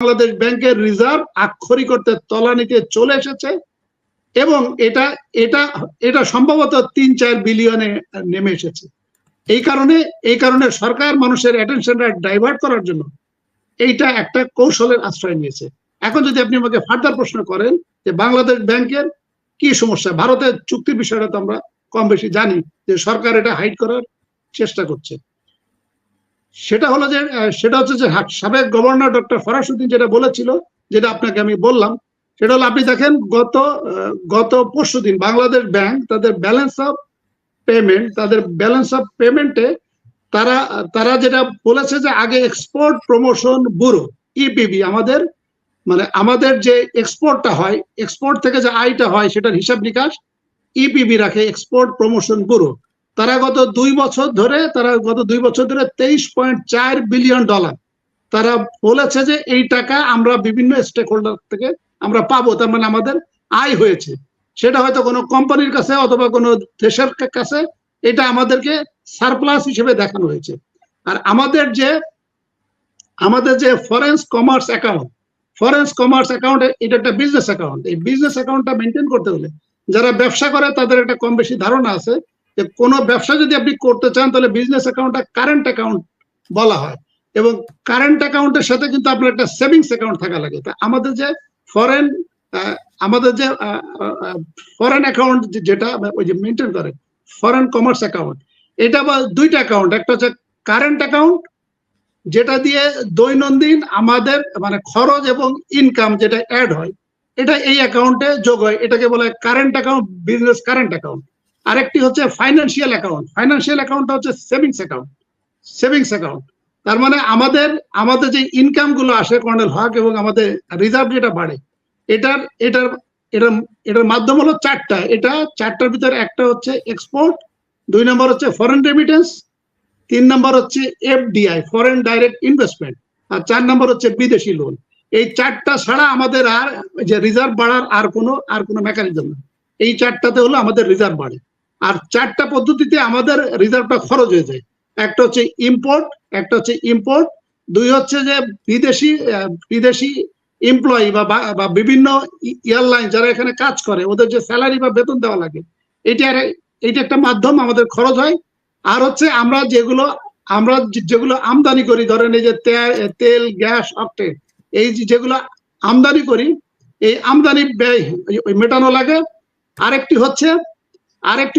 বাংলাদেশ ব্যাংকের রিজার্ভ আক্ষরিক অর্থে তলানিতে চলে এসেছে এবং এটা এটা এটা সম্ভবত ৩-৪ বিলিয়নে নেমে এসেছে। এই কারণে সরকার মানুষের অ্যাটেনশনটা ডাইভার্ট করার জন্য এইটা একটা কৌশলের আশ্রয় নিয়েছে। এখন যদি আপনি আমাকে ফার্দার প্রশ্ন করেন যে বাংলাদেশ ব্যাংকের কি সমস্যা, ভারতের চুক্তির বিষয়টা তো আমরা কম বেশি জানি যে সরকার এটা হাইড করার চেষ্টা করছে। সেটা হচ্ছে যে সাবেক গভর্নর ডক্টর ফরাসউদ্দিন যেটা বলেছিল, যেটা আপনাকে আমি বললাম, সেটা হলো আপনি দেখেন গত পরশুদিন বাংলাদেশ ব্যাংক তাদের ব্যালেন্স অফ পেমেন্টে তারা যেটা বলেছে যে আগে এক্সপোর্ট প্রমোশন ব্যুরো ইপিবি আমাদের যে এক্সপোর্টটা হয়, এক্সপোর্ট থেকে যে আয়টা হয় সেটার হিসাব নিকাশ ইপিবি রাখে, এক্সপোর্ট প্রমোশন ব্যুরো। তারা গত 2 বছর ধরে 23.4 বিলিয়ন ডলার তারা বলেছে যে এই টাকা আমরা বিভিন্ন স্টেক হোল্ডার থেকে আমরা পাবো, তার মানে আমাদের আয় হয়েছে। সেটা হয়তো কোনো কোম্পানির কাছে অথবা কোনো দেশের কাছে এটা আমাদেরকে সারপ্লাস হিসেবে দেখানো হয়েছে। আর আমাদের যে ফরেন কমার্স অ্যাকাউন্ট এটা একটা বিজনেস অ্যাকাউন্ট। এই বিজনেস অ্যাকাউন্টটা মেনটেন করতে হলে যারা ব্যবসা করে তাদের একটা কম বেশি ধারণা আছে যে কোনো ব্যবসা যদি আপনি করতে চান তাহলে বিজনেস অ্যাকাউন্টটা কারেন্ট অ্যাকাউন্ট বলা হয়, এবং কারেন্ট অ্যাকাউন্টের সাথে কিন্তু আপনার একটা সেভিংস অ্যাকাউন্ট থাকা লাগে। তা আমাদের যে ফরেন অ্যাকাউন্ট যেটা ওই যে মেনটেন করে ফরেন কমার্স অ্যাকাউন্ট, এটা বা দুইটা অ্যাকাউন্ট, একটা হচ্ছে কারেন্ট অ্যাকাউন্ট যেটা দিয়ে দৈনন্দিন আমাদের খরচ এবং ইনকাম যেটা অ্যাড হয় এটা এই অ্যাকাউন্টে যোগ হয়, এটাকে বলে current account, business current account. আরেকটি হচ্ছে ফাইন্যান্সিয়াল অ্যাকাউন্টটা হচ্ছে সেভিংস অ্যাকাউন্ট। তার মানে আমাদের যে ইনকাম গুলো আসে কর্নেল হক এবং আমাদের রিজার্ভ যেটা বাড়ে, এটার মাধ্যম হলো চারটার ভিতরে একটা হচ্ছে এক্সপোর্ট, 2 নম্বর হচ্ছে ফরেন রেমিটেন্স, 3 নম্বর হচ্ছে এফডিআই ফরেন ডাইরেক্ট ইনভেস্টমেন্ট, আর 4 নম্বর হচ্ছে বিদেশি লোন। এই 4টা ছাড়া আমাদের আর যে রিজার্ভ বাড়ার আর কোনো মেকানিজম নেই। এই 4টাতে হলো আমাদের রিজার্ভ বাড়ে। আর 4টা পদ্ধতিতে আমাদের রিজার্ভটা খরচ হয়ে যায়। একটা হচ্ছে ইম্পোর্ট, 2 হচ্ছে যে বিদেশি এমপ্লয়ি বা বিভিন্ন এয়ারলাইন যারা এখানে কাজ করে ওদের যে স্যালারি বা বেতন দেওয়া লাগে, এইটা একটা মাধ্যম আমাদের খরচ হয়। আর হচ্ছে আমরা যেগুলো আমদানি করি, ধরেন এই যে তেল, গ্যাস, অক্টেন, এই যেগুলো আমদানি করি, এই আমদানি ব্যয় মেটানো লাগে। আরেকটি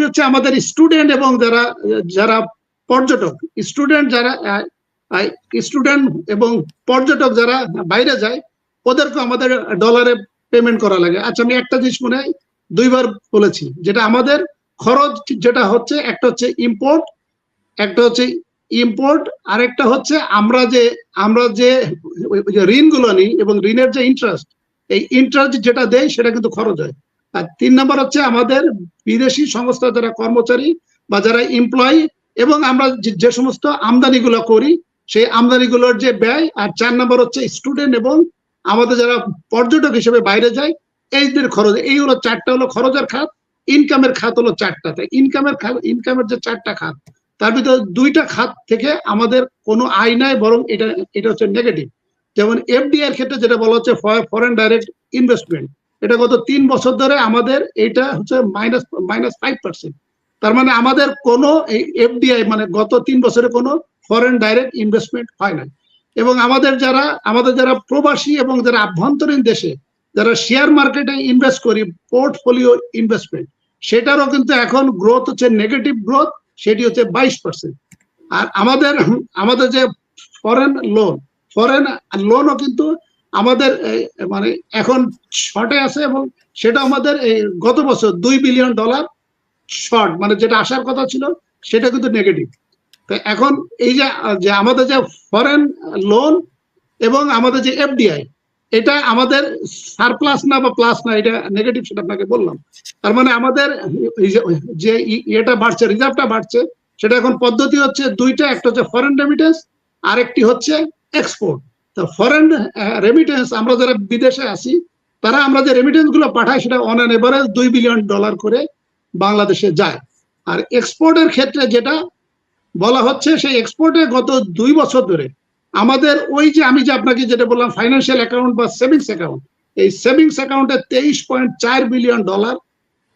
হচ্ছে আমাদের স্টুডেন্ট এবং যারা পর্যটক, স্টুডেন্ট এবং পর্যটক যারা বাইরে যায় ওদেরকে আমাদের ডলারে পেমেন্ট করা লাগে। আচ্ছা, আমি একটা জিনিস মনে হয় 2বার বলেছি, যেটা আমাদের খরচ যেটা হচ্ছে একটা হচ্ছে ইম্পোর্ট, আরেকটা হচ্ছে আমরা যে ঋণগুলো নিই এবং ঋণের যে এই ইন্টারেস্ট যেটা দেয় সেটা কিন্তু খরচ হয়। আর 3 নম্বর হচ্ছে আমাদের বিদেশি সংস্থা যারা কর্মচারী বা যারা এমপ্লয়ি এবং আমরা যে সমস্ত আমদানিগুলো করি সেই আমদানিগুলোর যে ব্যয়। আর 4 নম্বর হচ্ছে স্টুডেন্ট এবং আমাদের যারা পর্যটক হিসেবে বাইরে যায় এইদের খরচ। এই হলো 4টা হলো খরচের খাত। ইনকামের খাত হলো 4টা। তাই ইনকামের যে 4টা খাত, তার ভিতরে 2টা খাত থেকে আমাদের কোনো আয় নাই, বরং এটা হচ্ছে নেগেটিভ। যেমন এফডিআই এর ক্ষেত্রে যেটা বলা হচ্ছে ফরেন ডাইরেক্ট ইনভেস্টমেন্ট, এটা গত 3 বছর ধরে আমাদের এটা হচ্ছে -5%। তার মানে আমাদের কোনো এই এফডিআই গত 3 বছরে কোনো ফরেন ডাইরেক্ট ইনভেস্টমেন্ট হয় না। এবং আমাদের যারা প্রবাসী এবং যারা আভ্যন্তরীণ দেশে যারা শেয়ার মার্কেটে ইনভেস্ট করি, পোর্টফোলিও ইনভেস্টমেন্ট, সেটারও কিন্তু এখন গ্রোথ হচ্ছে নেগেটিভ গ্রোথ, সেটি হচ্ছে 22%। আর আমাদের যে ফরেন লোনও কিন্তু আমাদের এখন শর্টে আছে, এবং সেটা আমাদের গত বছর $2 বিলিয়ন শর্ট, যেটা আসার কথা ছিল সেটা কিন্তু নেগেটিভ। তো এখন এই যে আমাদের যে ফরেন লোন এবং আমাদের যে এফডিআই, এটা আমাদের সারপ্লাস না বা প্লাস না, এটা নেগেটিভ, সেটা আপনাকে বললাম। তার মানে আমাদের যে এটা বাড়ছে, রিজার্ভটা বাড়ছে, সেটা এখন পদ্ধতি হচ্ছে 2টা, একটা হচ্ছে ফরেন রেমিটেন্স, আরেকটি হচ্ছে এক্সপোর্ট। তো ফরেন রেমিটেন্স আমরা যারা বিদেশে আছি তারা আমরা যে রেমিটেন্স গুলো পাঠাই সেটা অন অ্যান এভারেজ $2 বিলিয়ন করে বাংলাদেশে যায়। আর এক্সপোর্টের ক্ষেত্রে যেটা বলা হচ্ছে, সেই এক্সপোর্টে গত 2 বছর ধরে আমাদের ওই যে আমি যে আপনাকে যেটা বললাম ফাইন্যান্সিয়াল অ্যাকাউন্ট বা সেভিংস অ্যাকাউন্ট, এই সেভিংস অ্যাকাউন্টে $23.4 বিলিয়ন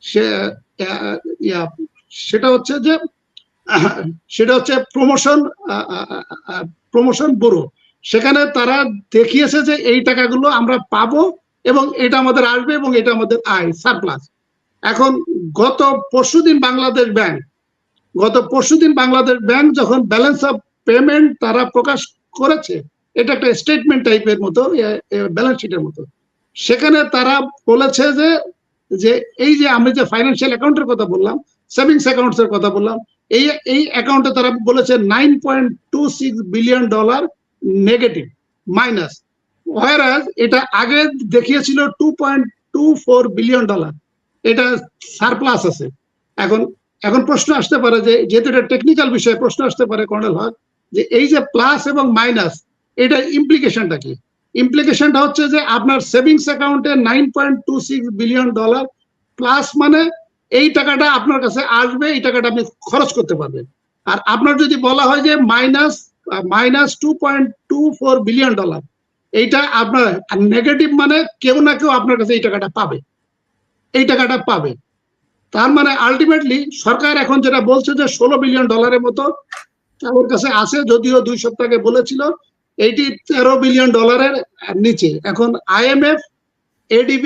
সে সেটা হচ্ছে যে সেটা হচ্ছে প্রমোশন ব্যুরো। সেখানে তারা দেখিয়েছে যে এই টাকাগুলো আমরা পাবো এবং এটা আমাদের আসবে এবং এটা আমাদের আয় সারপ্লাস। এখন গত পরশুদিন বাংলাদেশ ব্যাংক যখন ব্যালেন্স অফ পেমেন্ট তারা প্রকাশ করেছে, এটা একটা স্টেটমেন্ট টাইপের মতো, ব্যালেন্স শিটের মতো, সেখানে তারা বলেছে যে এই যে আমি যে ফাইন্যান্সিয়াল অ্যাকাউন্টের কথা বললাম, সেভিংস অ্যাকাউন্টস এর কথা বললাম, এই অ্যাকাউন্টে তারা বলেছে $9.26 বিলিয়ন নেগেটিভ মাইনাস, হোয়ারাজ এটা আগে দেখিয়েছিল $2.24 বিলিয়ন, এটা সারপ্লাস আছে। এখন প্রশ্ন আসতে পারে যে যেহেতু এটা টেকনিক্যাল বিষয়, প্রশ্ন আসতে পারে কর্নেল হক, যে এই যে প্লাস এবং মাইনাস, এটা ইমপ্লিকেশনটা কি? ইমপ্লিকেশনটা হচ্ছে যে আপনার সেভিংস অ্যাকাউন্টে $9.26 বিলিয়ন প্লাস, মানে এই টাকাটা আপনার কাছে আসবে, এই টাকাটা আপনি খরচ করতে পারবেন। আর আপনার যদি বলা হয় যে মাইনাস $2.24 বিলিয়ন, এইটা আপনার নেগেটিভ, মানে কেউ না কেউ আপনার কাছে এই টাকাটা পাবে। তার মানে আলটিমেটলি সরকার এখন যেটা বলছে যে $16 বিলিয়ন মতো ওর কাছে আছে, যদিও 2 সপ্তাহ আগে বলেছিল এইটি $13 বিলিয়ন নিচে। এখন IMF, ADB,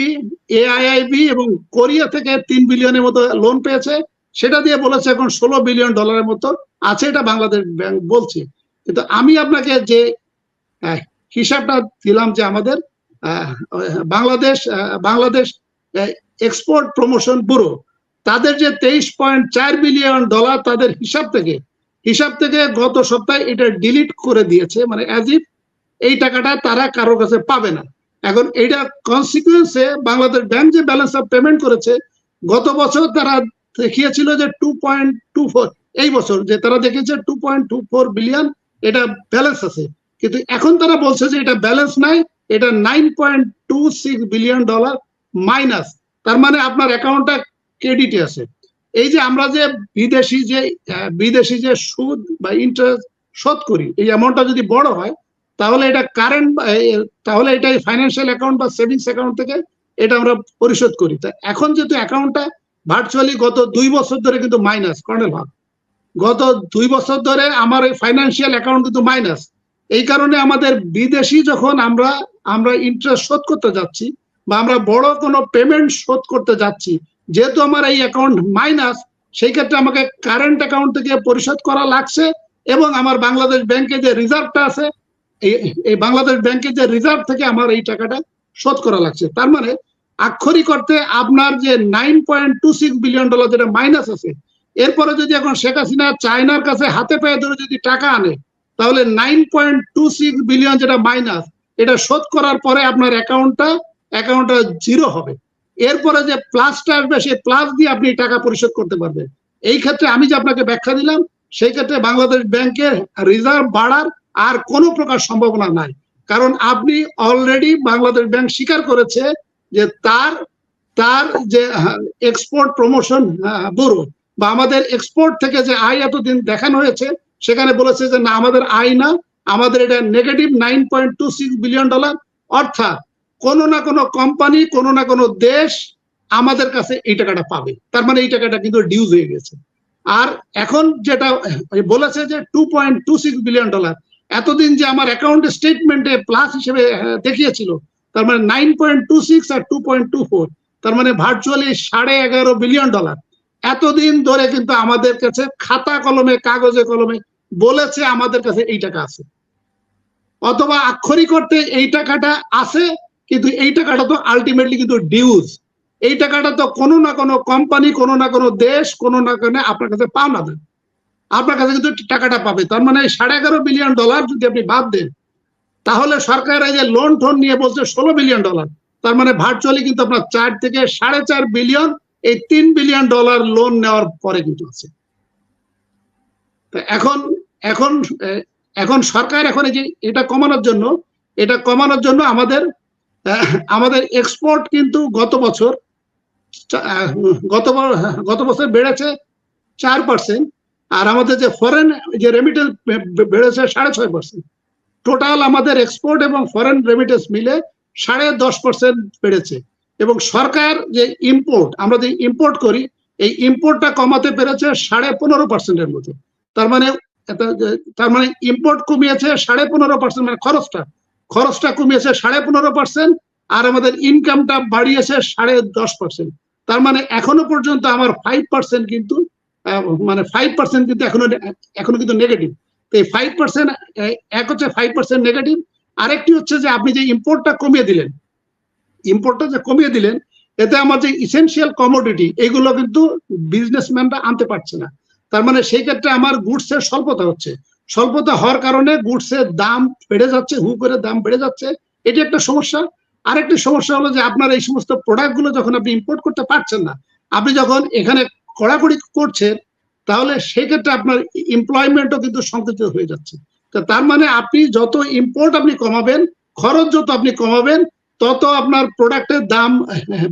AIIB এবং কোরিয়া থেকে 3 বিলিয়নের মতো লোন পেয়েছে, সেটা দিয়ে বলেছে এখন $16 বিলিয়ন মতো আছে, এটা বাংলাদেশ ব্যাংক বলছে। কিন্তু আমি আপনাকে যে হিসাবটা দিলাম যে আমাদের বাংলাদেশ এক্সপোর্ট প্রমোশন ব্যুরো, তাদের যে $23.4 বিলিয়ন তাদের হিসাব থেকে গত সপ্তাহে এটা ডিলিট করে দিয়েছে, মানে অ্যাজ ইফ এই টাকাটা তারা কারোর কাছে পাবে না। এখন এইটা কনসিকুয়েন্সে বাংলাদেশ ব্যাংক যে ব্যালেন্স অফ পেমেন্ট করেছে, গত বছর তারা দেখিয়েছিল যে 2.24, এই বছর যে তারা দেখিয়েছে 2.24 বিলিয়ন এটা ব্যালেন্স আছে, কিন্তু এখন তারা বলছে যে এটা ব্যালেন্স নাই, এটা $9.26 বিলিয়ন মাইনাস। তার মানে আপনার অ্যাকাউন্টটা ক্রেডিটে আছে। এই যে আমরা যে বিদেশি যে সুদ বা ইন্টারেস্ট শোধ করি, এই অ্যামাউন্টটা যদি বড় হয়, তাহলে এটা তাহলে এটা ফাইন্যান্সিয়াল অ্যাকাউন্ট বা সেভিংস অ্যাকাউন্ট থেকে এটা আমরা পরিশোধ করি। তা এখন যেহেতু অ্যাকাউন্টটা ভার্চুয়ালি গত 2 বছর ধরে কিন্তু মাইনাস, কর্নেল হক, গত 2 বছর ধরে আমার এই ফাইন্যান্সিয়াল অ্যাকাউন্ট কিন্তু মাইনাস। এই কারণে আমাদের বিদেশি যখন আমরা ইন্টারেস্ট শোধ করতে যাচ্ছি বা আমরা বড় কোনো পেমেন্ট শোধ করতে যাচ্ছি, যেহেতু আমার এই অ্যাকাউন্ট মাইনাস, সেই ক্ষেত্রে আমাকে কারেন্ট অ্যাকাউন্ট থেকে পরিশোধ করা লাগছে এবং আমার বাংলাদেশ ব্যাংকে যে রিজার্ভটা আছে, এই বাংলাদেশ ব্যাংকের যে রিজার্ভ থেকে আমার এই টাকাটা শোধ করা লাগছে। তার মানে আক্ষরিক অর্থে আপনার যে $9.26 বিলিয়ন যেটা মাইনাস আছে, এরপরে যদি এখন শেখ হাসিনা চায়নার কাছে হাতে পায়ে ধরে যদি টাকা আনে, তাহলে $9.26 বিলিয়ন যেটা মাইনাস, এটা শোধ করার পরে আপনার অ্যাকাউন্টটা জিরো হবে। এরপরে যে প্লাসটা আসবে, সেই প্লাস দিয়ে আপনি টাকা পরিশোধ করতে পারবেন। এই ক্ষেত্রে আমি যে আপনাকে ব্যাখ্যা দিলাম, সেই ক্ষেত্রে বাংলাদেশ ব্যাংকের রিজার্ভ বাড়ার আর কোনো প্রকার সম্ভাবনা নাই, কারণ আপনি অলরেডি বাংলাদেশ ব্যাংক স্বীকার করেছে যে তার যে এক্সপোর্ট প্রমোশন ব্যুরো বা আমাদের এক্সপোর্ট থেকে যে আয় এতদিন দেখানো হয়েছে, সেখানে বলেছে যে না, আমাদের আয় না, আমাদের এটা নেগেটিভ $9.26 বিলিয়ন। অর্থাৎ কোনো না কোনো কোম্পানি, কোনো না কোনো দেশ আমাদের কাছে এই টাকাটা পাবে। তার মানে এই টাকাটা কিন্তু ডিউজ হয়ে গেছে। আর এখন যেটা বলেছে যে $2.26 বিলিয়ন, এতদিন যে আমার অ্যাকাউন্ট স্টেটমেন্টে প্লাস হিসেবে দেখিয়েছিল, তার মানে 9.26 আর 2.24, তার মানে ভার্চুয়ালি $11.5 বিলিয়ন। এতদিন ধরে কিন্তু আমাদের কাছে খাতা কলমে, কাগজে কলমে বলেছে আমাদের কাছে এই টাকা আছে, অথবা আক্ষরিক অর্থে এই টাকাটা আছে, কিন্তু এই টাকাটা তো আলটিমেটলি কিন্তু ডিউজ। এই টাকাটা তো কোনো না কোনো কোম্পানি, কোনো না কোনো দেশ, কোনো না কোনো আপনার কাছে পাওনা দেন, আপনার কাছে কিন্তু টাকাটা পাবে। তার মানে $11.5 বিলিয়ন যদি আপনি বাদ দেন, তাহলে সরকার এই যে লোন টোন নিয়ে বলছে $16 বিলিয়ন, তার মানে ভার্চুয়ালি কিন্তু আপনার 4 থেকে 4.5 বিলিয়ন, এই $3 বিলিয়ন লোন নেওয়ার পরে কিন্তু আছে। এখন সরকার এখন এই যে এটা কমানোর জন্য আমাদের এক্সপোর্ট কিন্তু গত বছর বেড়েছে 4%, আর আমাদের যে ফরেন যে রেমিটেন্স বেড়েছে 6.5%। টোটাল আমাদের এক্সপোর্ট এবং ফরেন রেমিটেন্স মিলে 10.5% বেড়েছে। এবং সরকার যে ইম্পোর্ট, আমরা যে ইম্পোর্ট করি, এই ইম্পোর্টটা কমাতে পেরেছে 15.5%-এর মতো। তার মানে ইম্পোর্ট কমিয়েছে 15.5%, মানে খরচটা কমিয়েছে 15.5%, আর আমাদের ইনকামটা বাড়িয়েছে 10.5%। তার মানে এখনো পর্যন্ত আমার 5% কিন্তু মানে 5% কিন্তু এখনো কিন্তু নেগেটিভ। তো এই 5%, এক হচ্ছে 5% নেগেটিভ, আরেকটি হচ্ছে যে আপনি যে ইম্পোর্টটা কমিয়ে দিলেন, এতে আমার যে ইসেনশিয়াল কমোডিটি এগুলো কিন্তু বিজনেসম্যানরা আনতে পারছে না। তার মানে সেই ক্ষেত্রে আমার গুডসের স্বল্পতা হওয়ার কারণে গুডসের দাম বেড়ে যাচ্ছে, হু করে দাম বেড়ে যাচ্ছে। এটি একটা সমস্যা। আরেকটি সমস্যা হলো যে আপনার এই সমস্ত প্রোডাক্ট গুলো যখন আপনি ইম্পোর্ট করতে পারছেন না, আপনি যখন এখানে কড়াকড়ি করছেন, তাহলে সেক্ষেত্রে আপনার এমপ্লয়মেন্টও কিন্তু সংকুচিত হয়ে যাচ্ছে। তো তার মানে আপনি যত ইম্পোর্ট আপনি কমাবেন, খরচ যত আপনি কমাবেন, তত আপনার প্রোডাক্টের দাম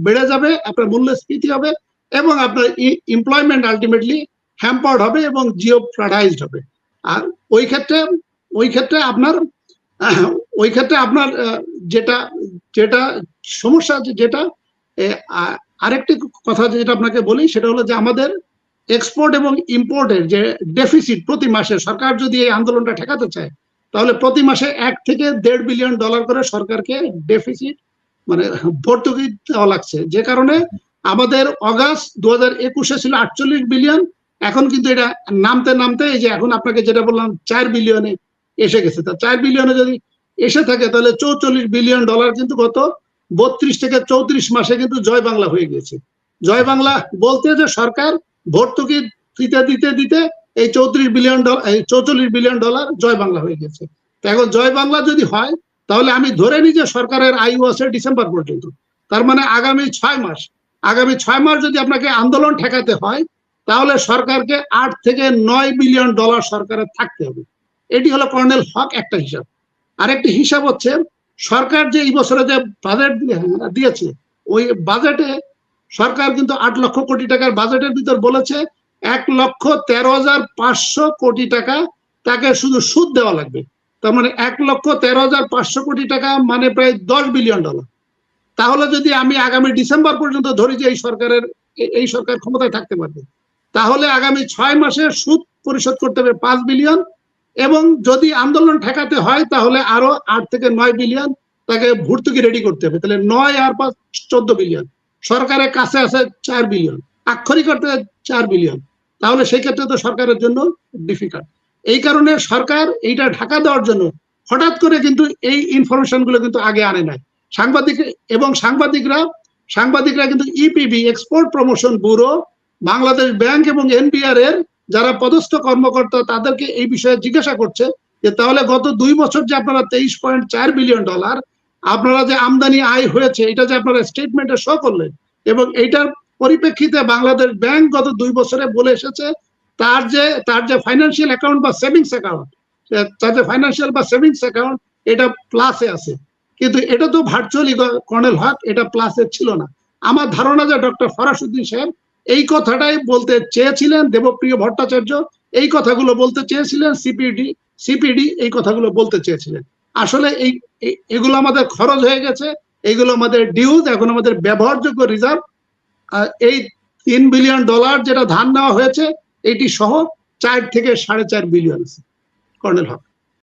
বেড়ে যাবে, আপনার মূল্যস্ফীতি হবে, এবং আপনার এমপ্লয়মেন্ট আলটিমেটলি হ্যাম্পার্ড হবে এবং জিওপ্রাইজড হবে। আর ওই ক্ষেত্রে আপনার যেটা সমস্যা আছে, যেটা আরেকটি কথা যেটা আপনাকে বলি, সেটা হলো যে আমাদের এক্সপোর্ট এবং ইম্পোর্টের যে ডেফিসিট প্রতি মাসে, সরকার যদি এই আন্দোলনটা ঠেকাতে চায়, তাহলে প্রতি মাসে $1 থেকে $1.5 বিলিয়ন করে সরকারকে ডেফিসিট মানে ভর্তুকি দেওয়া লাগছে। যে কারণে আমাদের অগাস্ট 2021-এ ছিল 48 বিলিয়ন, এখন কিন্তু এটা নামতে এই যে এখন আপনাকে যেটা বললাম 4 বিলিয়নে এসে গেছে। তা 4 বিলিয়নে যদি এসে থাকে, তাহলে $44 বিলিয়ন কিন্তু গত 32 থেকে 34 মাসে কিন্তু জয় বাংলা হয়ে গেছে। জয় বাংলা বলতে যে সরকার ভর্তুকি দিতে এই $44 বিলিয়ন জয় বাংলা হয়ে গেছে। তো এখন জয় বাংলা যদি হয়, তাহলে আমি ধরে নিই যে সরকারের আয়ু আছে ডিসেম্বর পর্যন্ত। তার মানে আগামী 6 মাস যদি আপনাকে আন্দোলন ঠেকাতে হয়, তাহলে সরকারকে $8 থেকে $9 বিলিয়ন সরকারের থাকতে হবে। এটি হলো কর্নেল হক একটা হিসাব। আরেকটি হিসাব হচ্ছে সরকার যে এই বছরে যে বাজেট দিয়েছে, ওই বাজেটে সরকার কিন্তু 8 লক্ষ কোটি টাকার বাজেটের ভিতর বলেছে 1,13,500 কোটি টাকা তাকে শুধু সুদ দেওয়া লাগবে। তার মানে 1,13,500 কোটি টাকা মানে প্রায় $10 বিলিয়ন। তাহলে যদি আমি আগামী ডিসেম্বর পর্যন্ত ধরি যে এই সরকার ক্ষমতায় থাকতে পারবে, তাহলে আগামী 6 মাসে সুদ পরিশোধ করতে হবে 5 বিলিয়ন, এবং যদি আন্দোলন ঠেকাতে হয় তাহলে আরো 8 থেকে 9 বিলিয়ন তাকে ভর্তুকি রেডি করতে হবে। তাহলে 9 আর 5 14 বিলিয়ন, সরকারের কাছে আছে 4 বিলিয়ন, আক্ষরিক অর্থে 4 বিলিয়ন। তাহলে সেই ক্ষেত্রে তো সরকারের জন্য ডিফিকাল্ট। এই কারণে সরকার এইটা ঢাকা দেওয়ার জন্য হঠাৎ করে কিন্তু এই ইনফরমেশন গুলো কিন্তু আগে আনে নাই। সাংবাদিকরা কিন্তু EPB, export promotion bureau, Bangladesh bank এবং এনবিআর এর যারা পদস্থ কর্মকর্তা, তাদেরকে এই বিষয়ে জিজ্ঞাসা করছে যে তাহলে গত 2 বছর যে আপনারা $23.4 বিলিয়ন আপনারা যে আমদানি আয় হয়েছে, এটা যে আপনারা স্টেটমেন্টে শো করলেন, এবং এইটার পরিপ্রেক্ষিতে বাংলাদেশ ব্যাংক গত 2 বছরে বলে এসেছে তার যে ফাইন্যান্সিয়াল অ্যাকাউন্ট বা সেভিংস অ্যাকাউন্ট এটা প্লাসে আছে। কিন্তু এটা তো ভার্চুয়ালি কর্নেল হক এটা প্লাসে ছিল না। আমার ধারণা যে ডক্টর ফরাসউদ্দিন সাহেব এই কথাটাই বলতে চেয়েছিলেন, দেবপ্রিয় ভট্টাচার্য এই কথাগুলো বলতে চেয়েছিলেন, সিপিডি এই কথাগুলো বলতে চেয়েছিলেন। আসলে এগুলো আমাদের খরচ হয়ে গেছে, এইগুলো আমাদের ডিউজ, এখন আমাদের ব্যবহারযোগ্য রিজার্ভ। এই $3 বিলিয়ন যেটা ধার নেওয়া হয়েছে, এটি সহ 4 থেকে 4.5 বিলিয়ন। কর্নেল হক।